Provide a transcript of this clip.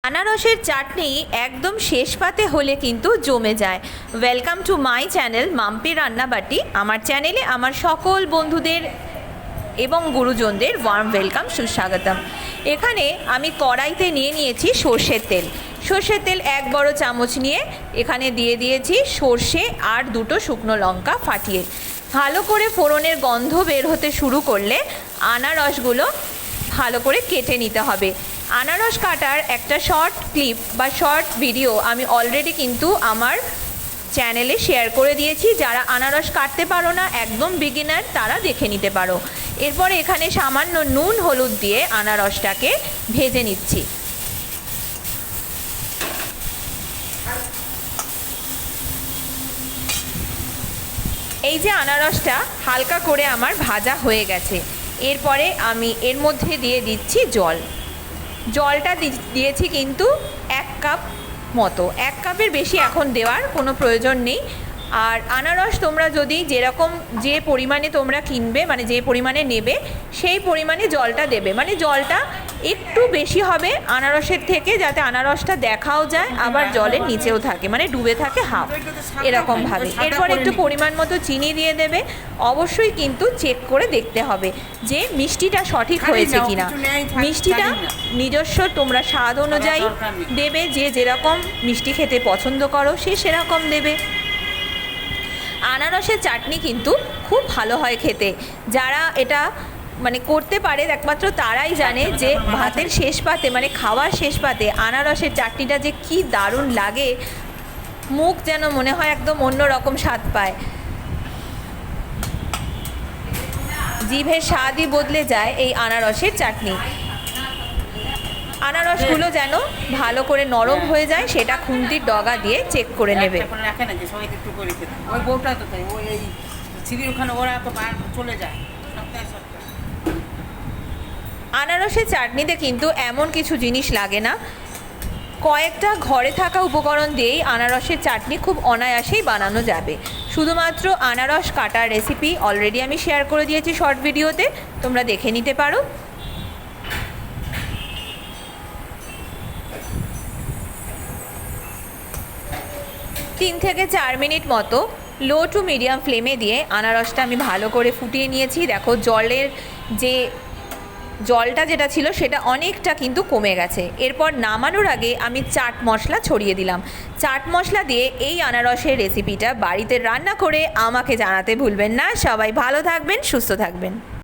আনারসের চাটনি একদম শেষ পাতে হলে কিন্তু জমে যায়। Welcome to my channel Mampi Rannabati. আমার চ্যানেলে আমার সকল বন্ধুদের এবং গুরুজনদের ওয়ার্ম ওয়েলকাম, সুস্বাগতম। এখানে আমি কড়াইতে নিয়ে নিয়েছি সর্ষের তেল। সর্ষের তেল 1 বড় চামচ নিয়ে এখানে দিয়ে দিয়েছি সর্ষে আর 2টো শুকনো লঙ্কা ফাটিয়ে। ভালো করে ফোড়নের গন্ধ বের হতে শুরু করলে আনারসগুলো ভালো করে কেটে নিতে হবে। আনারস কাটার একটা শর্ট ক্লিপ বা শর্ট ভিডিও আমি অলরেডি কিন্তু আমার চ্যানেলে শেয়ার করে দিয়েছি। যারা আনারস কাটতে পারো না, একদম বিগিনার, তারা দেখে নিতে পারো। এরপরে এখানে সামান্য নুন হলুদ দিয়ে আনারসটাকে ভেজে নিচ্ছি। এই যে আনারসটা হালকা করে আমার ভাজা হয়ে গেছে, এরপরে আমি এর মধ্যে দিয়ে দিচ্ছি জল। জলটা দিয়েছি কিন্তু 1 কাপ মতো। 1 কাপের বেশি এখন দেওয়ার কোনো প্রয়োজন নেই। আর আনারস তোমরা যদি যে পরিমাণে তোমরা কিনবে, মানে যে পরিমাণে নেবে, সেই পরিমাণে জলটা দেবে। মানে জলটা একটু বেশি হবে আনারসের থেকে, যাতে আনারসটা দেখাও যায় আবার জলের নিচেও থাকে, মানে ডুবে থাকে হাফ, এরকমভাবে। এরপর একটু পরিমাণ মতো চিনি দিয়ে দেবে। অবশ্যই কিন্তু চেক করে দেখতে হবে যে মিষ্টিটা সঠিক হয়েছে কিনা। মিষ্টিটা নিজস্ব তোমরা স্বাদ অনুযায়ী দেবে, যে যেরকম মিষ্টি খেতে পছন্দ করো সে সেরকম দেবে। আনারসের চাটনি কিন্তু খুব ভালো হয় খেতে। যারা এটা করতে পারে একমাত্র তারাই জানে যে ভাতের শেষ পাতে, মানে খাওয়ার শেষ পাতে আনারসের চাটনিটা যে কি দারুণ লাগে। মুখ যেন মনে হয় একদম অন্য রকম স্বাদ পায়, জিভের স্বাদই বদলে যায় এই আনারসের চাটনি। আনারসগুলো যেন ভালো করে নরম হয়ে যায়, সেটা খুন্তির ডগা দিয়ে চেক করে নেবে। আনারসের চাটনিতে কিন্তু এমন কিছু জিনিস লাগে না, কয়েকটা ঘরে থাকা উপকরণ দিয়েই আনারসের চাটনি খুব অনায়াসেই বানানো যাবে। শুধুমাত্র আনারস কাটার রেসিপি অলরেডি আমি শেয়ার করে দিয়েছি শর্ট ভিডিওতে, তোমরা দেখে নিতে পারো। তিন থেকে 4 মিনিট মতো লো টু মিডিয়াম ফ্লেমে দিয়ে আনারসটা আমি ভালো করে ফুটিয়ে নিয়েছি। দেখো জলটা যেটা ছিল সেটা অনেকটা কিন্তু কমে গেছে। এরপর নামানোর আগে আমি চাট মশলা ছড়িয়ে দিলাম। চাট মশলা দিয়ে এই আনারসের রেসিপিটা বাড়িতে রান্না করে আমাকে জানাতে ভুলবেন না। সবাই ভালো থাকবেন, সুস্থ থাকবেন।